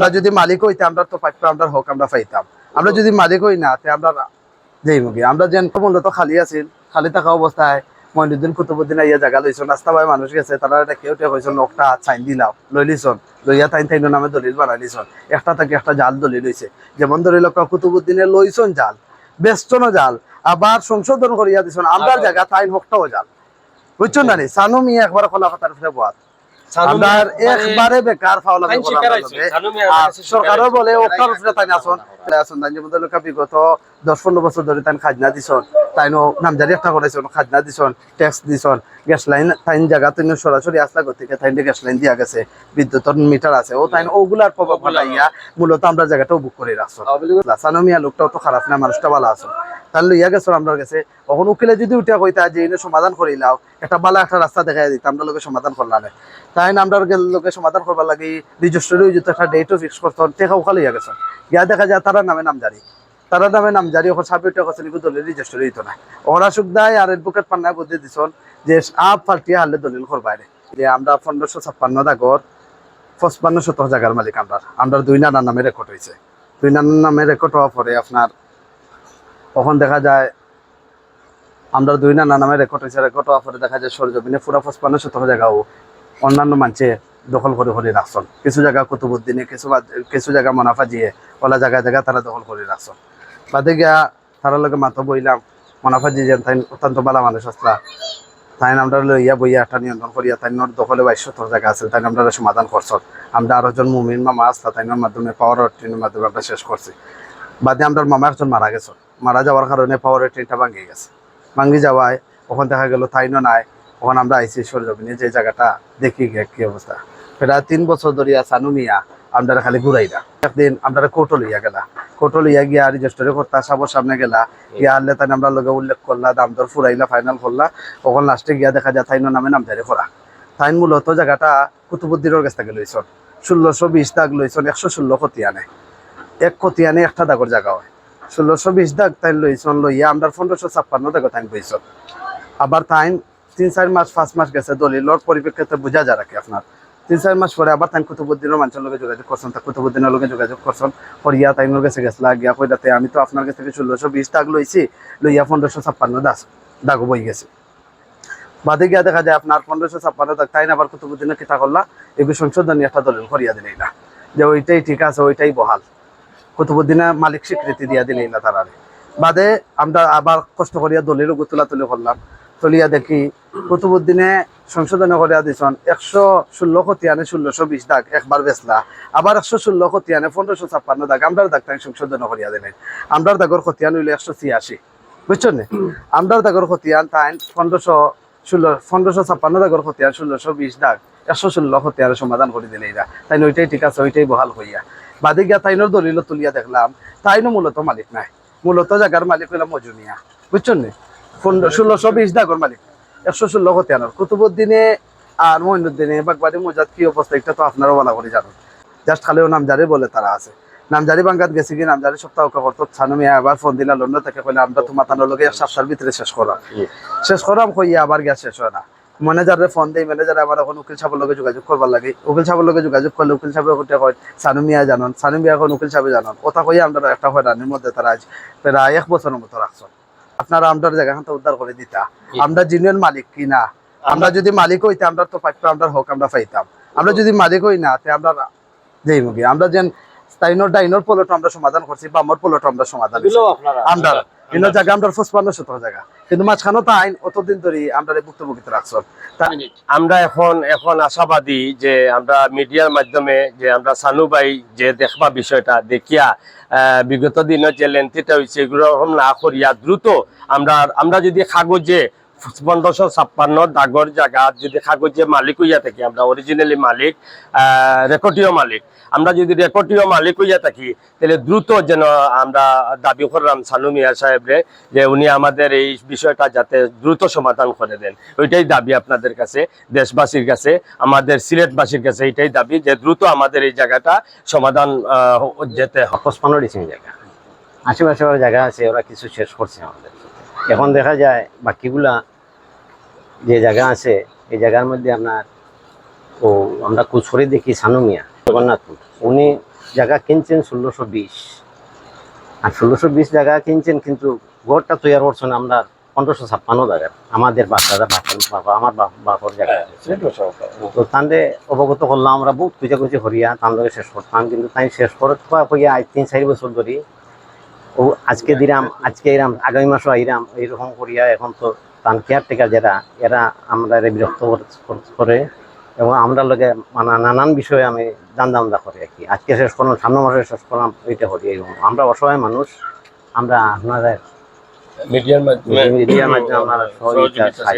আমরা যদি মালিক হইতে আমরা তো প্রাপ্য আমরা হক আমরা পাইতাম। আমরা যদি মালিক হই না তে আমরা যেই মুগি আমরা যেন মূলত খালি আছিল, খালি থাকা অবস্থায় মঈনুদ্দিন কুতুবুদ্দিন আইয়া জায়গা লইছেন, রাস্তা ভাই মানুষ গেছে, তারা এটা কেউ হয়েছেন নকটা সাইন দিলাম লই লিছন, লইয়া তাইন নামে দলিল বানাই লিছন, একটা থেকে একটা জাল দলিল হয়েছে। যেমন দলিল কুতুবুদ্দিনে লইছন জাল, বেষ্টন জাল, আবার সংশোধন করিয়া দিছন আমরা জায়গা তাইন হকটাও জাল, বুঝছো না? সানু মিয়া একবার খোলা পাতার ফেলে বাদ আমার একবারে বেকার ফাওলা সরকারও বলে ওটার উপরে তাই আসুন আসুন বিগত 10-15 বছর ধরে তাই খাজনা দিছন, তাই নামজারি একটা করেছেন, খাজনা দিছন, ট্যাক্স দিছন, গ্যাস লাইন তাইন জায়গা তাই সরাসরি আসলা গতিকে তাই গ্যাস লাইন দিয়া গেছে, বিদ্যুতের মিটার আছে ও তাই ওগুলার প্রভাব পাইয়া মূলত আমরা জায়গাটাও বুক করে রাখছো। সানমিয়া লোকটাও তো খারাপ না, মানুষটা ভালো আছো, তাহলে লইয়া গেছো আমরা গেছে। কখন উকিলে যদি উঠে কইতা যে এনে সমাধান করিলাও, একটা বালা একটা রাস্তা দেখাই দিত, আমরা লোকে সমাধান করলাম না, তাই আমরা লোকে সমাধান করবার লাগে রেজিস্ট্রি একটা ডেটও ফিক্স করতো, টেকা উখা লইয়া গেছেন, গিয়া দেখা যায় তারা নামে নামজারি, তারা নামে নামজারি ওখানে সাবজেক্টে কাছে দলিল রেজিস্ট্রি হইতো না। ওরা সুখদায় আর অ্যাডভোকেট পান্নায় বুদ্ধি দিছন যে আপ পাল্টিয়া হারলে দলিল করবাইরে যে আমরা 1556 দাগর 55 জায়গার মালিক আমরা, আমরা 2 নানার নামে রেকর্ড হয়েছে। 2 নানার নামে রেকর্ড হওয়ার পরে আপনার তখন দেখা যায় আমরা 2 নানার নামে রেকর্ড হয়েছে, রেকর্ড হওয়ার পরে দেখা যায় সরজমিনে পুরা 55 জায়গাও অন্যান্য মানুষে দখল করে রাখছেন। কিছু জায়গা কুতুবুদ্দিনে, কিছু জায়গা মুনাফা জিয়ে ওলা জায়গায় তারা দখল করে রাখছেন। বাদে গিয়া তার লগে মাতো বইলাম, মুনাফা জি যেন তাই অত্যন্ত ভালো মানুষ আসলা, তাই আমরা লইয়া বইয়া একটা নিয়ন্ত্রণ করিয়া তাই দখলে 22 জায়গা আছে, তাই আমরা সমাধান করছেন। আমরা আরো জন মুমিন মামা আসলা তাইনের মাধ্যমে পাওয়ার ট্রেনের মাধ্যমে আমরা শেষ করছি। বাদে আমরা মামা একজন মারা গেছেন, মারা যাওয়ার কারণে পাওয়ারের ট্রেনটা ভাঙিয়ে গেছে, ভাঙি যাওয়ায় ওখান দেখা গেল তাইনও নাই। ওখানে আমরা আইসি সরজমিনে যে জায়গাটা দেখি কি অবস্থা, প্রায় 3 বছর ধরিয়া সানু মিয়া আমরা খালি ঘুরাইলা। একদিন আমরা কোর্টও লইয়া গেলা, কোর্টও লইয়া গিয়া রেজিস্ট্রি করতা সবার সামনে গেলা, গিয়া আনলে তাই আমরা লগে উল্লেখ করলা, দাম দর ফুরাইলা, ফাইনাল করলা। ওখানে লাস্টে গিয়া দেখা যায় তাইনের নামে নামজারি করা। তাইন মূলত জায়গাটা কুতুবুদ্দিনের কাছ থেকে লইছন, 1620 দাগ লইছন, 116 খতিয়ানে, এক খতিয়ানে একটা দাগর জায়গা হয়, 1620 দাগ তাই লইছন, লইয়া আমরা 1556 দাগ তাইন বইছন। আবার তাইন 3-4 মাস 5 মাস গেছে দলিলর পরিপ্রেক্ষিতে বোঝা যায় রাখি আপনার 3-4 মাস পরে আবার তাই কুতুবুদ্দিনের মানুষের লগে যোগাযোগ করছেন, তা কুতুবুদ্দিনের লগে যোগাযোগ করছেন করিয়া তাইনের কাছে গেছলা, গিয়া কইলাতে আমি তো আপনার কাছ থেকে 1620 দাগ লইছি, লইয়া 1556 দাগ বই গেছে। বাদে গিয়া দেখা যায় আপনার 1556 দাগ তাই আবার কুতুবুদ্দিনের কিতা করলা, এগুলো সংশোধনী একটা দলিল করিয়া দিলেই না যে ওইটাই ঠিক আছে, ওইটাই বহাল, কুতুবুদ্দিনের মালিক স্বীকৃতি দিয়া দিলেই না তারা। বাদে আমরা আবার কষ্ট করিয়া দলিল তুলি করলাম, তুলিয়া দেখি কুতুবুদ্দিনে সংশোধন করিয়া দিছন 116 খতিয়ানে 1620 দাগ একবার বেচলা, আবার 116 খতিয়ানে 1556 দাগ আমরা দাগ তাই সংশোধন করিয়া দিলেন। আমরার দাগর খতিয়ান হইলে 186, বুঝছেন না? আমরার দাগর খতিয়ান তাই 1556 দাগর খতিয়ান 1620 দাগ 116 খতিয়ানের সমাধান করে দিলে এরা, তাই ওইটাই ঠিক আছে, ওইটাই বহাল হইয়া। বাদে গিয়া তাইনোর দলিল তুলিয়া দেখলাম তাইনও মূলত মালিক নাই, মূলত জায়গার মালিক হইলাম মজুনিয়া, বুঝছেন না? 1620 দাগর মালিক 116 খতিয়ানের। কুতুবুদ্দিনে আর মঈনুদ্দিনে বাগবাড়ি মৌজাদ কি অবস্থা এটা তো আপনারাও ভালো করে জানেন, জাস্ট খালিও নামজারি বলে তারা আছে। নামজারি বাঙ্গাত গেছে কি নামজারি সপ্তাহ করতো, সানুমিয়া আবার ফোন দিলা লন্ড থেকে কইলে আমরা তো মাতানোর লগে 1 সপ্তাহের ভিতরে শেষ করাম কইয়া আবার গিয়া শেষ হয় না। ম্যানেজারে ফোন দেয়, ম্যানেজার আবার এখন উকিল সাহেবের লগে যোগাযোগ করবার লাগে, উকিল সাহেবের লগে যোগাযোগ করলে উকিল সাহেবের কথা কয় সানুমিয়া জানন, সানুমিয়া এখন উকিল সাহেব জানন, ওটা কইয়া আমরা একটা হয়রানির মধ্যে তারা আজ প্রায় 1 বছরের মতো রাখছো। আপনারা আমরা জায়গাখানটা উদ্ধার করে দিতা, আমরা জিনিয়র মালিক কিনা, আমরা যদি মালিক হইতে আমরা তো প্রাপ্য আমরা হক আমরা পাইতাম। আমরা যদি মালিক হই না আমরা যেই মুগি আমরা যেন তাইনোর ডাইনোর পোলট আমরা সমাধান করছি, বামর পোলট আমরা সমাধান আমরা কিন্তু জায়গা আমরা 55 জায়গা, কিন্তু মাঝখানে তো আইন অতদিন ধরে আমরা ভুক্তভোগিতে রাখছো। আমরা এখন আশাবাদী যে আমরা মিডিয়ার মাধ্যমে যে আমরা সানু ভাই যে দেখবা বিষয়টা দেখিয়া বিগত দিনের যে লেন্থিটা হয়েছে এগুলো না করিয়া দ্রুত আমরা যদি কাগজে 1556 দাগর জায়গা যদি কাগজে মালিক হইয়া থাকি, আমরা অরিজিনালি মালিক, রেকর্ডীয় মালিক, আমরা যদি রেকর্ডীয় মালিক হইয়া থাকি তাহলে দ্রুত যেন আমরা দাবি করলাম সানু মিয়া সাহেবরে যে উনি আমাদের এই বিষয়টা যাতে দ্রুত সমাধান করে দেন। ওইটাই দাবি আপনাদের কাছে, দেশবাসীর কাছে, আমাদের সিলেটবাসীর কাছে এইটাই দাবি যে দ্রুত আমাদের এই জায়গাটা সমাধান যেতে হয়। 55 ডিসিং জায়গা আশেপাশে জায়গা আছে, ওরা কিছু শেষ করছে আমাদের। এখন দেখা যায় বাকিগুলা যে জায়গা আছে এই জায়গার মধ্যে আপনার আমরা কুচরে দেখি সানু মিয়া জগন্নাথপুর, উনি জায়গা কিনছেন 1620, আর 1620 জায়গা কিনছেন, কিন্তু ঘরটা তৈরি করছেন আমরা 1556 জায়গা, আমাদের বাবা আমার বাপর জায়গা। তো তান্ডে অবগত করলাম, আমরা বহুত খুঁজাখুঁজি করিয়া তান ধরে শেষ করতাম, কিন্তু তাই শেষ করে হইয়া 3-4 বছর ধরে ও আজকে দিলাম, আজকে এরাম, আগামী মাসও আইরাম, এইরকম করিয়া এখন তো তান কেয়ারটেকার যারা এরা আমরা বিরক্ত করে, এবং আমরা লগে মানে নানান বিষয়ে আমি দান্দা করে আর কি। আজকে শেষ করলাম, সামনের মাসে শেষ করলাম, ওইটা করি। আমরা অসহায় মানুষ, আমরা আপনাদের মিডিয়ার মাধ্যমে মিডিয়ার মাধ্যমে আমরা সহযোগিতা চাই।